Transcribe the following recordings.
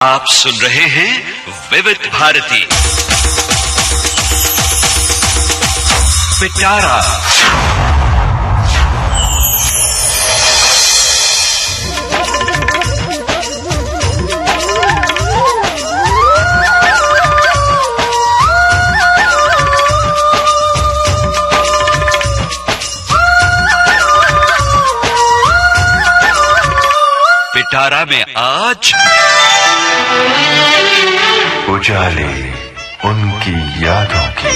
आप सुन रहे हैं विविध भारती पिटारा। पिटारा में आज उजाले उनकी यादों की।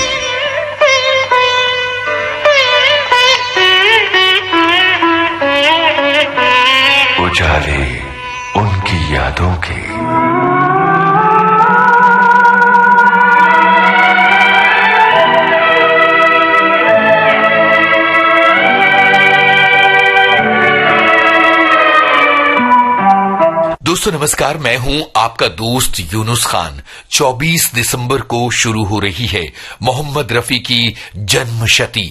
उजाले उनकी यादों की। दोस्तों नमस्कार, मैं हूं आपका दोस्त यूनुस खान। 24 दिसंबर को शुरू हो रही है मोहम्मद रफी की जन्मशती,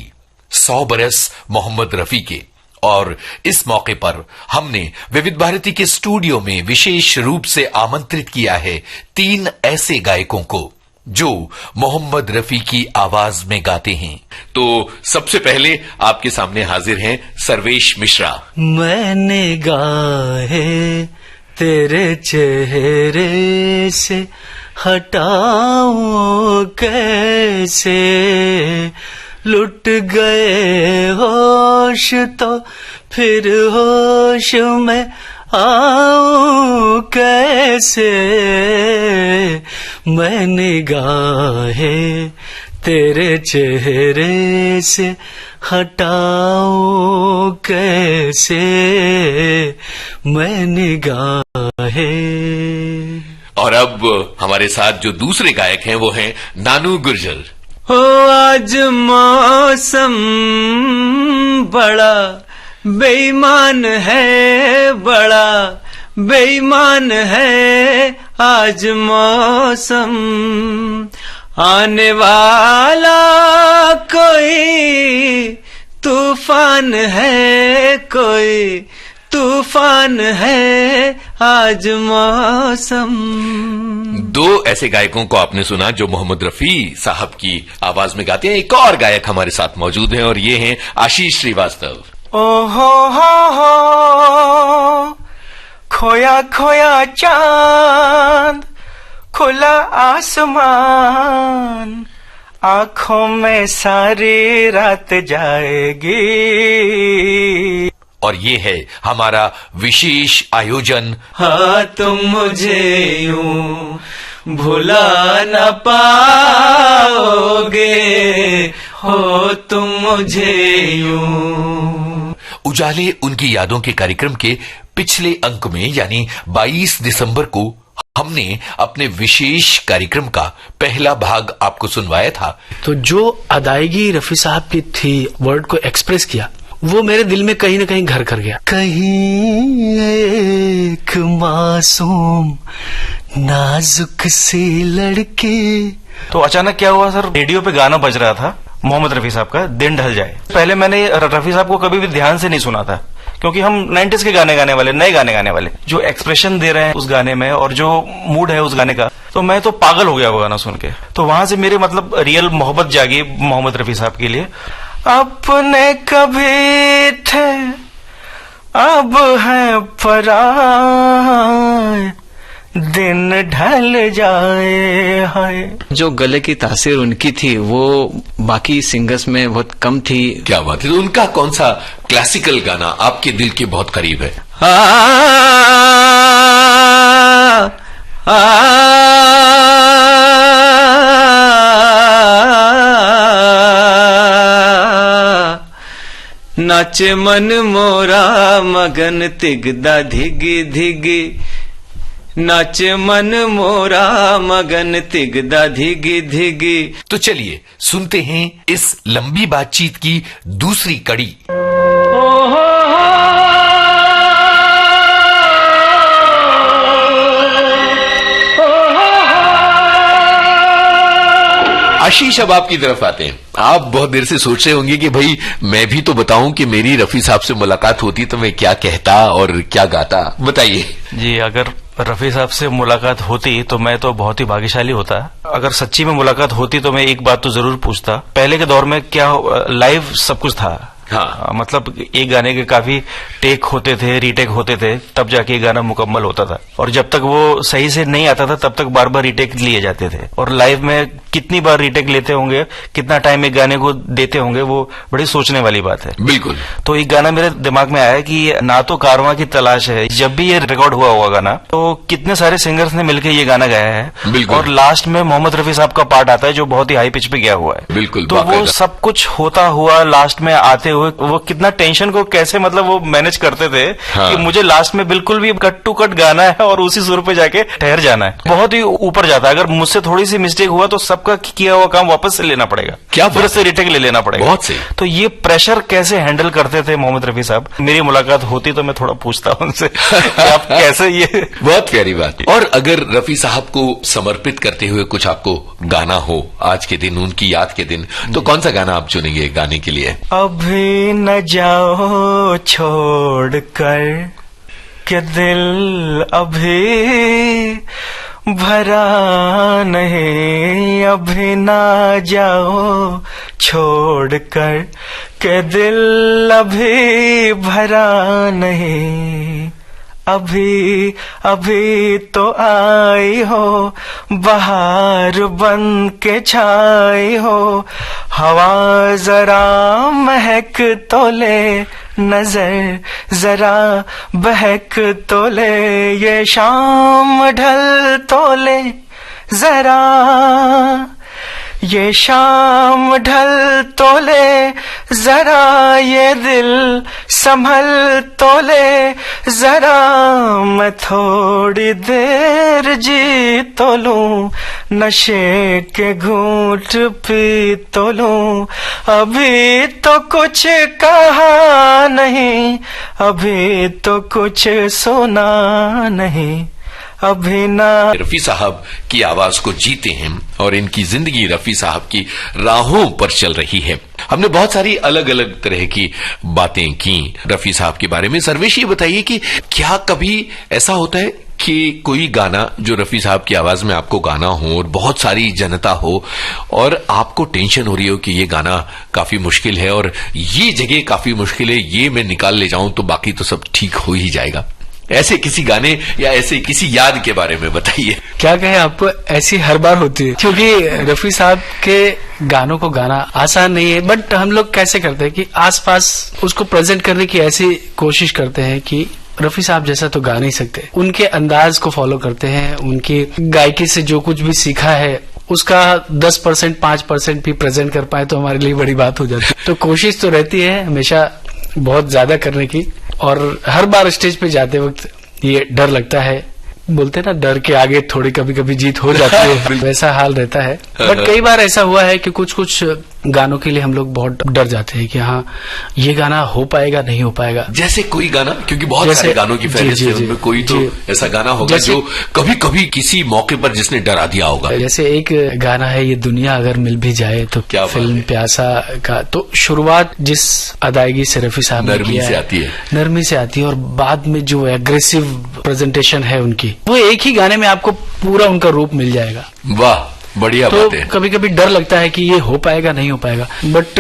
100 बरस मोहम्मद रफी के। और इस मौके पर हमने विविध भारती के स्टूडियो में विशेष रूप से आमंत्रित किया है 3 ऐसे गायकों को जो मोहम्मद रफी की आवाज में गाते हैं। तो सबसे पहले आपके सामने हाजिर हैं सर्वेश मिश्रा। मैंने गाहे तेरे चेहरे से हटाऊं कैसे, लुट गए होश तो फिर होश में आऊं कैसे। मैंने गाहे तेरे चेहरे से हटाऊं कैसे, मैंने गाहे। और अब हमारे साथ जो दूसरे गायक हैं वो हैं नानू गुर्जर। हो आज मौसम बड़ा बेईमान है, बड़ा बेईमान है आज मौसम। आने वाला कोई तूफान है, कोई तूफान है आज मौसम। 2 ऐसे गायकों को आपने सुना जो मोहम्मद रफी साहब की आवाज में गाते हैं। एक और गायक हमारे साथ मौजूद हैं और ये हैं आशीष श्रीवास्तव। ओहो हो खोया खोया चांद, खुला आसमान, आंखों में सारी रात जाएगी। और ये है हमारा विशेष आयोजन। हाँ तुम मुझे यूं भुला न पाओगे, हो तुम मुझे यूं। उजाले उनकी यादों के कार्यक्रम के पिछले अंक में यानी 22 दिसंबर को हमने अपने विशेष कार्यक्रम का पहला भाग आपको सुनवाया था। तो जो अदायगी रफी साहब की थी, वर्ड को एक्सप्रेस किया, वो मेरे दिल में कहीं ना कहीं घर कर गया। कहीं एक मासूम नाजुक सी लड़की। तो अचानक क्या हुआ सर, रेडियो पे गाना बज रहा था मोहम्मद रफी साहब का, दिन ढल जाए। पहले मैंने रफी साहब को कभी भी ध्यान से नहीं सुना था, क्योंकि हम 90s के गाने गाने वाले, नए गाने गाने वाले, जो एक्सप्रेशन दे रहे हैं उस गाने में और जो मूड है उस गाने का, तो मैं तो पागल हो गया वो गाना सुन के। तो वहां से मेरे मतलब रियल मोहब्बत जागी मोहम्मद रफी साहब के लिए। अपने कभी थे अब है पराए, दिन ढल जाए है। जो गले की तासीर उनकी थी वो बाकी सिंगर्स में बहुत कम थी। क्या बात है। तो उनका कौन सा क्लासिकल गाना आपके दिल के बहुत करीब है? नाचे मन मोरा मगन तिगदा धिगी धिगी, नाचे मन मोरा मगन तिगदा धिगी धिगी। तो चलिए सुनते हैं इस लंबी बातचीत की दूसरी कड़ी। आशीष, अब आपकी तरफ आते हैं। आप बहुत देर से सोच रहे होंगे कि भाई मैं भी तो बताऊं कि मेरी रफी साहब से मुलाकात होती तो मैं क्या कहता और क्या गाता। बताइए। जी, अगर रफी साहब से मुलाकात होती तो मैं तो बहुत ही भाग्यशाली होता। अगर सच्ची में मुलाकात होती तो मैं एक बात तो जरूर पूछता। पहले के दौर में क्या लाइव सब कुछ था। हाँ। मतलब एक गाने के काफी टेक होते थे, रीटेक होते थे, तब जाके गाना मुकम्मल होता था। और जब तक वो सही से नहीं आता था तब तक बार बार रीटेक लिए जाते थे। और लाइव में कितनी बार रीटेक लेते होंगे, कितना टाइम एक गाने को देते होंगे, वो बड़ी सोचने वाली बात है। बिल्कुल। तो एक गाना मेरे दिमाग में आया कि ना तो कारवां की तलाश है, जब भी ये रिकॉर्ड हुआ गाना तो कितने सारे सिंगर्स ने मिलकर ये गाना गाया है। और लास्ट में मोहम्मद रफी साहब का पार्ट आता है जो बहुत ही हाई पिच पे गया हुआ है। बिल्कुल। तो वो सब कुछ होता हुआ लास्ट में आते हुए वो कितना टेंशन को कैसे मतलब वो मैनेज करते थे। हाँ। कि मुझे लास्ट में बिल्कुल भी कट टू कट गाना है और उसी सुर पे जाके ठहर जाना है। बहुत ही ऊपर जाता है। अगर मुझसे थोड़ी सी मिस्टेक हुआ तो सबका किया हुआ काम वापस से लेना पड़ेगा, क्या फिर से रिटेक ले लेना पड़ेगा। बहुत सही। तो ये प्रेशर कैसे हैंडल करते थे मोहम्मद रफी साहब। मेरी मुलाकात होती तो मैं थोड़ा पूछता उनसे आप कैसे ये। बहुत प्यारी बात। और अगर रफी साहब को समर्पित करते हुए कुछ आपको गाना हो आज के दिन, उनकी याद के दिन, तो कौन सा गाना आप चुनेंगे गाने के लिए? अभी न जाओ छोड़ कर के दिल अभी भरा नहीं, अभी ना जाओ छोड़ कर के दिल अभी भरा नहीं, अभी अभी तो आई हो बहार बन के छाई हो, हवा जरा महक तो ले, नजर जरा बहक तो ले, ये शाम ढल तो ले जरा, ये शाम ढल तो ले जरा, ये दिल संभल तो ले जरा, मैं थोड़ी देर जी तो लूं, नशे के घूंट पी तो लूं, अभी तो कुछ कहा नहीं, अभी तो कुछ सुना नहीं, अभी ना। रफी साहब की आवाज को जीते हैं और इनकी जिंदगी रफी साहब की राहों पर चल रही है। हमने बहुत सारी अलग अलग तरह की बातें की रफी साहब के बारे में। सर्वेश, ये बताइए कि क्या कभी ऐसा होता है कि कोई गाना जो रफी साहब की आवाज में आपको गाना हो और बहुत सारी जनता हो और आपको टेंशन हो रही हो कि ये गाना काफी मुश्किल है और ये जगह काफी मुश्किल है, ये मैं निकाल ले जाऊं तो बाकी तो सब ठीक हो ही जाएगा, ऐसे किसी गाने या ऐसे किसी याद के बारे में बताइए। क्या कहें आपको, ऐसी हर बार होती है क्योंकि रफी साहब के गानों को गाना आसान नहीं है। बट हम लोग कैसे करते हैं कि आसपास उसको प्रेजेंट करने की ऐसी कोशिश करते हैं कि रफी साहब जैसा तो गा नहीं सकते, उनके अंदाज को फॉलो करते हैं, उनकी गायकी से जो कुछ भी सीखा है उसका 10% 5% भी प्रेजेंट कर पाए तो हमारे लिए बड़ी बात हो जाती है। तो कोशिश तो रहती है हमेशा बहुत ज्यादा करने की, और हर बार स्टेज पे जाते वक्त ये डर लगता है, बोलते ना डर के आगे थोड़ी कभी कभी जीत हो जाती है, वैसा हाल रहता है। बट कई बार ऐसा हुआ है कि कुछ कुछ गानों के लिए हम लोग बहुत डर जाते हैं कि हाँ ये गाना हो पाएगा नहीं हो पाएगा। जैसे कोई गाना, क्योंकि बहुत सारे गानों की फहरिस्त है, उनमें कोई तो ऐसा गाना होगा जो कभी कभी किसी मौके पर जिसने डरा दिया होगा। जैसे एक गाना है ये दुनिया अगर मिल भी जाए, तो क्या फिल्म प्यासा का तो शुरुआत जिस अदायगी से रफी साहब ने किया है, नरमी से आती है, और बाद में जो एग्रेसिव प्रेजेंटेशन है उनकी, वो एक ही गाने में आपको पूरा उनका रूप मिल जाएगा। वाह, बढ़िया तो बात है। कभी कभी डर लगता है कि ये हो पाएगा नहीं हो पाएगा, बट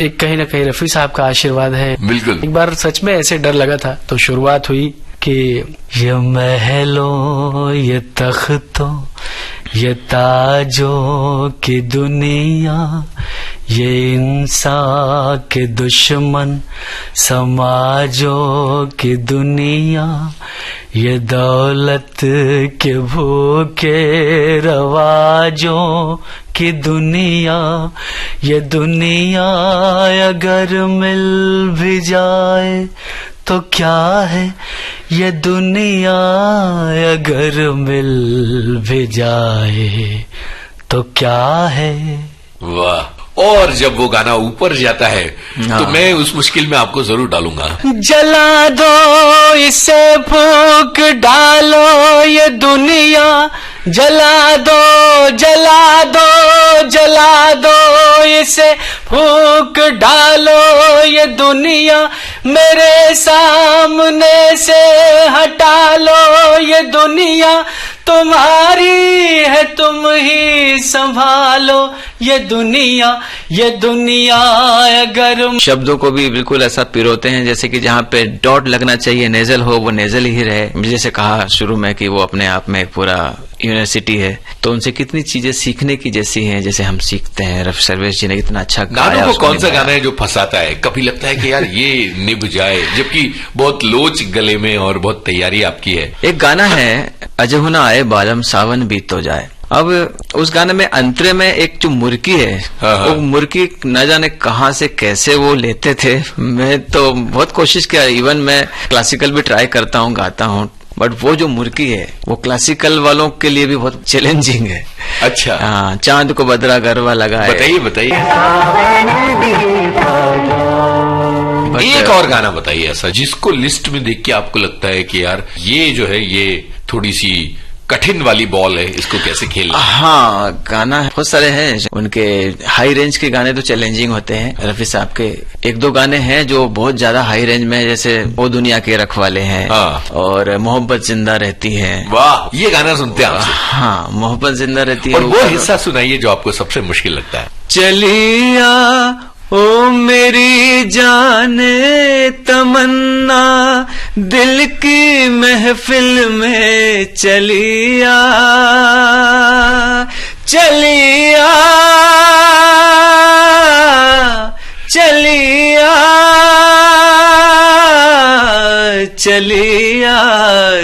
एक कहीं ना कहीं रफी साहब का आशीर्वाद है। बिल्कुल। एक बार सच में ऐसे डर लगा था तो शुरुआत हुई कि ये महलों ये तख्तों ये ताजों की दुनिया, ये इंसान के दुश्मन समाजों की दुनिया, ये दौलत के भूखे रवाजों की दुनिया, ये दुनिया अगर मिल भी जाए तो क्या है, ये दुनिया अगर मिल भी जाए तो क्या है। वाह, और जब वो गाना ऊपर जाता है तो मैं उस मुश्किल में आपको जरूर डालूंगा। जला दो इसे फूंक डालो ये दुनिया, जला दो जला दो जला दो इसे फूंक डालो ये दुनिया, मेरे सामने से हटा लो, ये दुनिया तुम्हारी है, तुम ही संभालो, ये दुनिया अगर। शब्दों को भी बिल्कुल ऐसा पिरोते हैं जैसे कि जहाँ पे डॉट लगना चाहिए नेजल हो, वो नेजल ही रहे। जैसे कहा शुरू में कि वो अपने आप में एक पूरा यूनिवर्सिटी है, तो उनसे कितनी चीजें सीखने की जैसी हैं, जैसे हम सीखते हैं। रफी सर्वेश जी ने कितना अच्छा गानों को कौन सा गाना है जो फंसाता है? कभी लगता है कि यार ये निभ जाए, जबकि बहुत लोच गले में और बहुत तैयारी आपकी है। एक गाना है अजहु ना आए बालम सावन बीत हो जाए। अब उस गाने में अंतरे में एक जो मुर्की है, वो मुर्की न जाने कहाँ से कैसे वो लेते थे। मैं तो बहुत कोशिश किया, इवन मैं क्लासिकल भी ट्राई करता हूँ, गाता हूँ, बट वो जो मुर्की है वो क्लासिकल वालों के लिए भी बहुत चैलेंजिंग है। अच्छा। हाँ, चांद को बदरा गरबा लगा है। बताइए एक और गाना बताइए ऐसा जिसको लिस्ट में देख के आपको लगता है कि यार ये जो है ये थोड़ी सी कठिन वाली बॉल है, इसको कैसे खेलना। हाँ, गाना बहुत सारे हैं उनके। हाई रेंज के गाने तो चैलेंजिंग होते हैं। रफी साहब के एक दो गाने हैं जो बहुत ज्यादा हाई रेंज में, जैसे ओ दुनिया के रखवाले हैं। हाँ। और मोहब्बत जिंदा रहती है। वाह, ये गाना सुनते हैं आपसे। हाँ, मोहब्बत जिंदा रहती है। और वो हिस्सा सुनाइए जो आपको सबसे मुश्किल लगता है। चलिया ओ मेरी जाने तमन्ना, दिल की महफिल में चलिया, चलिया, चलिया, चलिया,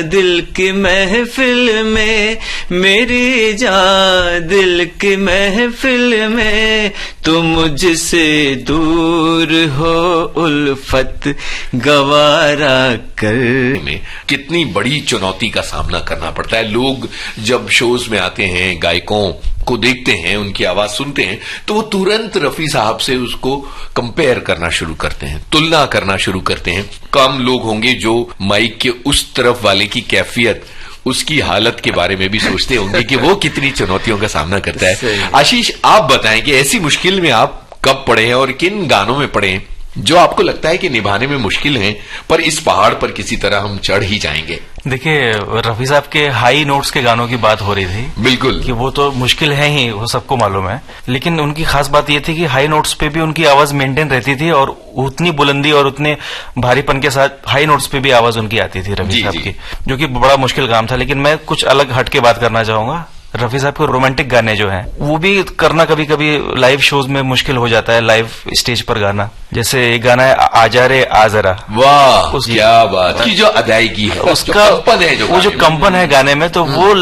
दिल की महफिल में मेरी जान, दिल की महफिल में तुम मुझसे दूर हो, उल्फत गवारा कर। में कितनी बड़ी चुनौती का सामना करना पड़ता है। लोग जब शोज में आते हैं, गायकों को देखते हैं, उनकी आवाज सुनते हैं, तो वो तुरंत रफी साहब से उसको कंपेयर करना शुरू करते हैं, तुलना करना शुरू करते हैं। कम लोग होंगे जो माइक के उस तरफ वाले की कैफियत, उसकी हालत के बारे में भी सोचते होंगे कि वो कितनी चुनौतियों का सामना करता है। आशीष, आप बताएं कि ऐसी मुश्किल में आप कब पड़े हैं और किन गानों में पड़े हैं जो आपको लगता है कि निभाने में मुश्किल हैं, पर इस पहाड़ पर किसी तरह हम चढ़ ही जाएंगे। देखिए, रफी साहब के हाई नोट्स के गानों की बात हो रही थी। बिल्कुल, कि वो तो मुश्किल है ही, वो सबको मालूम है, लेकिन उनकी खास बात ये थी कि हाई नोट्स पे भी उनकी आवाज मेंटेन रहती थी और उतनी बुलंदी और उतने भारीपन के साथ हाई नोट्स पे भी आवाज उनकी आती थी रफी साहब की, जो कि बड़ा मुश्किल काम था। लेकिन मैं कुछ अलग हट के बात करना चाहूंगा। रफी साहब के रोमांटिक गाने जो हैं वो भी करना कभी कभी लाइव शोज में मुश्किल हो जाता है, लाइव स्टेज पर गाना। जैसे एक गाना है आजा रे आ जरा। वाह, क्या बात की जो अदायगी है, उसका कंपन है, वो जो कंपन है गाने में, तो वो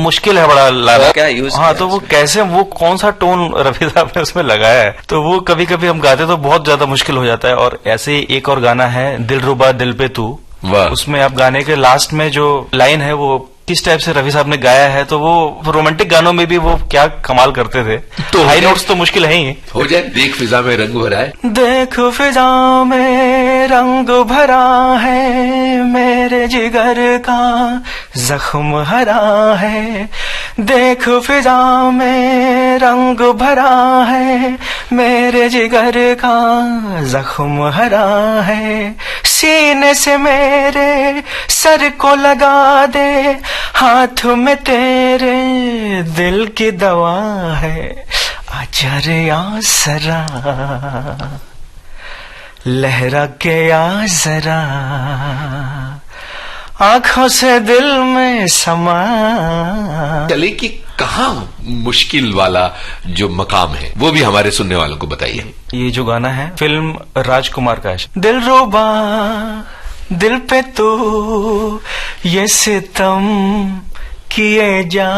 मुश्किल है बड़ा लाना। क्या यूज? हाँ, तो वो कैसे, वो कौन सा टोन रफी साहब ने उसमें लगाया है, तो वो कभी कभी हम गाते तो बहुत ज्यादा मुश्किल हो जाता है। और ऐसे एक और गाना है दिल रुबा दिल पे तू, उसमें आप गाने के लास्ट में जो लाइन है वो किस टाइप से रफी साहब ने गाया है, तो वो रोमांटिक गानों में भी वो क्या कमाल करते थे। तो हाई नोट्स तो मुश्किल है ही। हो जाए देख फिजा में रंग भरा है, देख फिजा में रंग भरा है, मेरे जिगर का जख्म हरा है। देख फिजा में रंग भरा है, मेरे जिगर का जख्म हरा है। सीने से मेरे सर को लगा दे, हाथ में तेरे दिल की दवा है। आजा रे आ जरा, लहरा के आ जरा, आंखों से दिल में समा। चले कि कहाँ मुश्किल वाला जो मकाम है वो भी हमारे सुनने वालों को बताइए। ये जो गाना है फिल्म राजकुमार का है, दिल रुबा दिल पे तू ये सितम किए जा,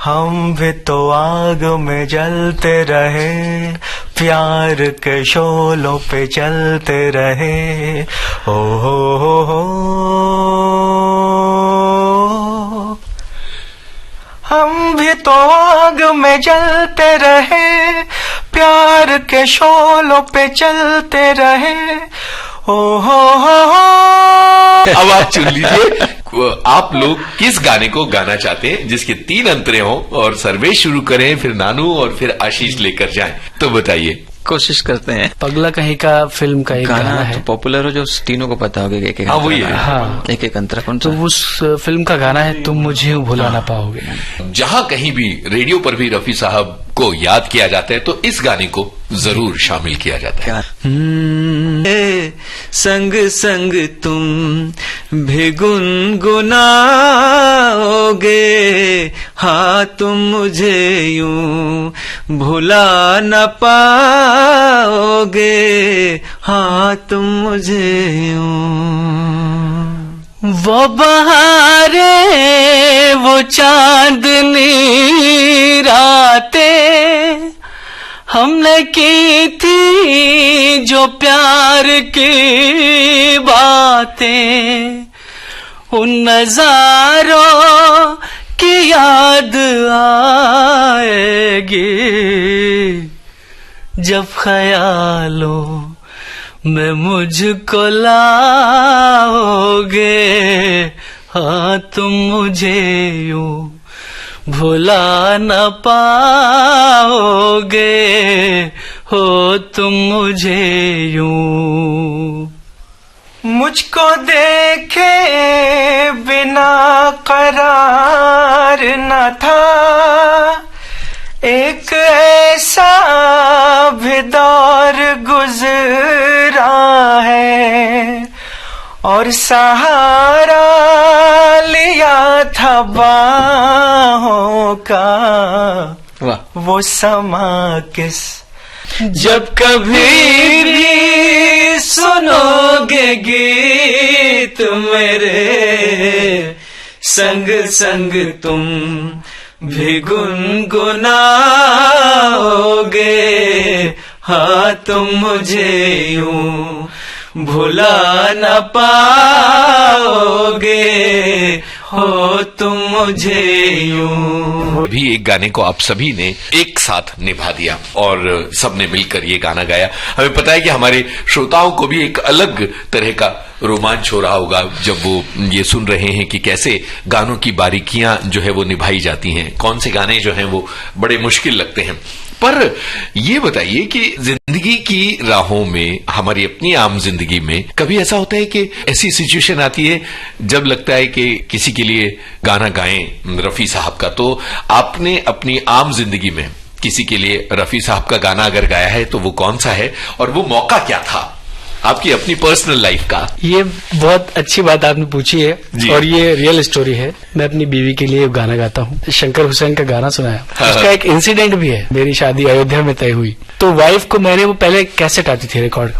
हम भी तो आग में जलते रहे, प्यार के शोलों पे चलते रहे। ओ हो, हम भी तो आग में जलते रहे, प्यार के शोलों पे चलते रहे। ओ हो। अब आप चुन लीजिए आप लोग किस गाने को गाना चाहते हैं जिसके 3 अंतरे हों, और सर्वे शुरू करें, फिर नानू और फिर आशीष लेकर जाएं, तो बताइए। कोशिश करते हैं। पगला कहीं का फिल्म का एक गाना है, तो पॉपुलर हो, जो तीनों को पता होगा, एक हाँ, वही है। हाँ। एक अंतरा। कौन तो सा? उस फिल्म का गाना है, तुम मुझे यूं भुला ना पाओगे। जहां कहीं भी रेडियो पर भी रफी साहब को याद किया जाता है तो इस गाने को जरूर शामिल किया जाता है। संग संग तुम भी गुनगुनाओगे, हाँ तुम मुझे यूं भुला न पाओगे, हाँ तुम मुझे यूं। वो बहारे वो चांदनी रातें हमने की थी, जो प्यार की बातें, उन नजारों की याद आएगी जब ख्यालों में मुझको लाओगे, हाँ तुम मुझे यूं भुला न पाओगे, हो तुम मुझे यूं। मुझको देखे बिना करार न था, एक ऐसा भी दौर गुजरा है, और सहारा लिया था बाहों का, वाह। वो समा किस जब कभी भी सुनोगे गीत मेरे, संग संग तुम भी गुनगुनाओगे, हाँ तुम मुझे यूं भुला न पाओगे, हो तुम मुझे यूं। भी एक गाने को आप सभी ने एक साथ निभा दिया और सबने मिलकर ये गाना गाया। हमें पता है कि हमारे श्रोताओं को भी एक अलग तरह का रोमांच हो रहा होगा जब वो ये सुन रहे हैं कि कैसे गानों की बारीकियां जो है वो निभाई जाती हैं, कौन से गाने जो हैं वो बड़े मुश्किल लगते हैं। पर ये बताइए कि जिंदगी की राहों में, हमारी अपनी आम जिंदगी में कभी ऐसा होता है कि ऐसी सिचुएशन आती है जब लगता है कि किसी के लिए गाना गाएं रफी साहब का, तो आपने अपनी आम जिंदगी में किसी के लिए रफी साहब का गाना अगर गाया है तो वो कौन सा है और वो मौका क्या था आपकी अपनी पर्सनल लाइफ का? ये बहुत अच्छी बात आपने पूछी है और ये रियल स्टोरी है। मैं अपनी बीवी के लिए गाना गाता हूँ, शंकर हुसैन का गाना सुनाया। उसका एक इंसिडेंट भी है। मेरी शादी अयोध्या में तय हुई तो वाइफ को मैंने, वो पहले कैसेट आती थी रिकॉर्ड,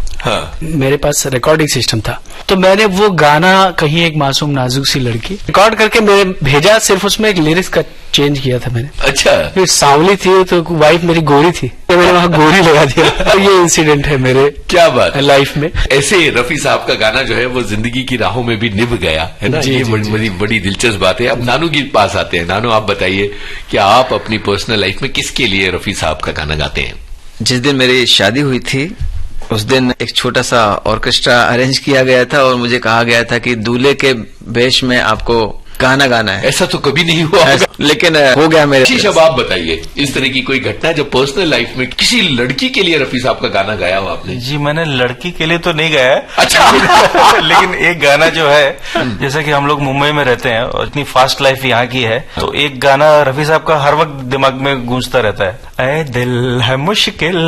मेरे पास रिकॉर्डिंग सिस्टम था, तो मैंने वो गाना कहीं एक मासूम नाजुक सी लड़की रिकॉर्ड करके मेरे भेजा, सिर्फ उसमें एक लिरिक्स का चेंज किया था मैंने। अच्छा। फिर सांवली थी तो वाइफ मेरी गोरी थी तो मैंने वहां गोरी लगा दिया। तो ये इंसिडेंट है मेरे क्या बात लाइफ में। ऐसे रफी साहब का गाना जो है वो जिंदगी की राहों में भी निभ गया है ना। ये बड़ी दिलचस्प बात है। अब नानू के पास आते हैं। नानू, आप बताइए कि आप अपनी पर्सनल लाइफ में किसके लिए रफी साहब का गाना गाते हैं? जिस दिन मेरी शादी हुई थी उस दिन एक छोटा सा ऑर्केस्ट्रा अरेंज किया गया था और मुझे कहा गया था कि दूल्हे के वेश में आपको गाना गाना है। ऐसा तो कभी नहीं हुआ, लेकिन हो गया मेरे। अब आप बताइए इस तरह की कोई घटना जो पर्सनल लाइफ में किसी लड़की के लिए रफी साहब का गाना गाया हो आपने? जी, मैंने लड़की के लिए तो नहीं गाया। अच्छा। लेकिन एक गाना जो है, जैसे कि हम लोग मुंबई में रहते हैं और इतनी फास्ट लाइफ यहाँ की है, तो एक गाना रफी साहब का हर वक्त दिमाग में गूंजता रहता है, ऐ दिल है मुश्किल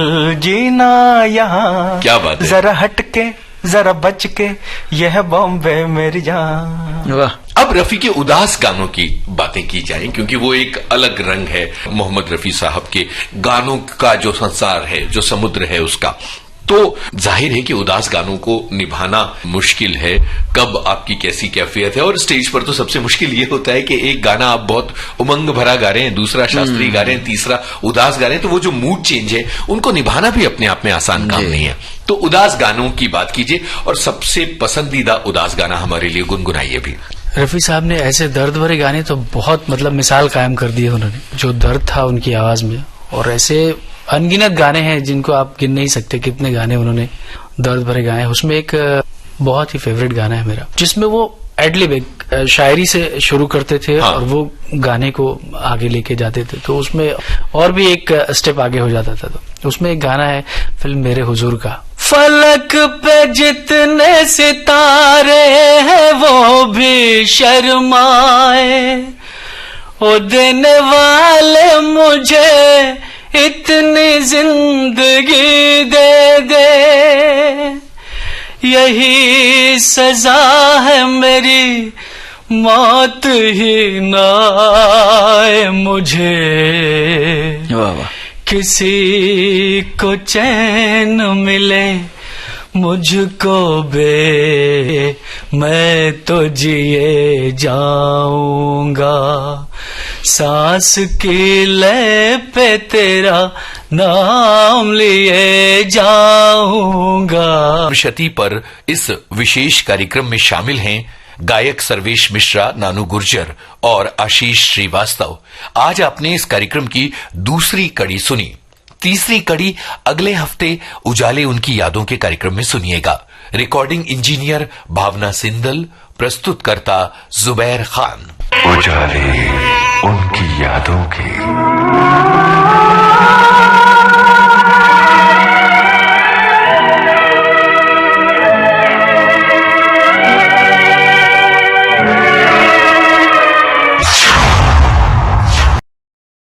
जीना यहाँ, क्या बात है, जरा हटके जरा बच के, यह बॉम्बे मेरी जान। वाह। अब रफी के उदास गानों की बातें की जाएं क्योंकि वो एक अलग रंग है मोहम्मद रफी साहब के गानों का। जो संसार है, जो समुद्र है उसका, तो जाहिर है कि उदास गानों को निभाना मुश्किल है। कब आपकी कैसी कैफियत है? और स्टेज पर तो सबसे मुश्किल ये होता है कि एक गाना आप बहुत उमंग भरा गा रहे हैं, दूसरा शास्त्रीय गा रहे हैं, तीसरा उदास गा रहे हैं, तो वो जो मूड चेंज है उनको निभाना भी अपने आप में आसान काम नहीं है। तो उदास गानों की बात कीजिए और सबसे पसंदीदा उदास गाना हमारे लिए गुनगुनाइए भी। रफी साहब ने ऐसे दर्द भरे गाने तो बहुत, मतलब मिसाल कायम कर दी है उन्होंने, जो दर्द था उनकी आवाज में। और ऐसे अनगिनत गाने हैं जिनको आप गिन नहीं सकते कितने गाने उन्होंने दर्द भरे गाए हैं। उसमें एक बहुत ही फेवरेट गाना है मेरा जिसमें वो एडलिब एक शायरी से शुरू करते थे हाँ। और वो गाने को आगे लेके जाते थे, तो उसमें और भी एक स्टेप आगे हो जाता था। तो उसमें एक गाना है फिल्म मेरे हुजूर का, फलक पे जितने सितारे हैं वो भी शर्माए, ओ देने वाले मुझे इतनी जिंदगी दे दे, यही सजा है मेरी मौत ही ना आए मुझे, वाह वाह। किसी को चैन मिले मुझको बे, मैं तो जिए जाऊंगा, सांस की लय पे तेरा नाम लिए जाऊंगा। जन्मशती पर इस विशेष कार्यक्रम में शामिल हैं गायक सर्वेश मिश्रा, नानू गुर्जर और आशीष श्रीवास्तव। आज आपने इस कार्यक्रम की दूसरी कड़ी सुनी। तीसरी कड़ी अगले हफ्ते उजाले उनकी यादों के कार्यक्रम में सुनिएगा। रिकॉर्डिंग इंजीनियर भावना सिंदल, प्रस्तुतकर्ता जुबैर खान। उजाले उनकी यादों के।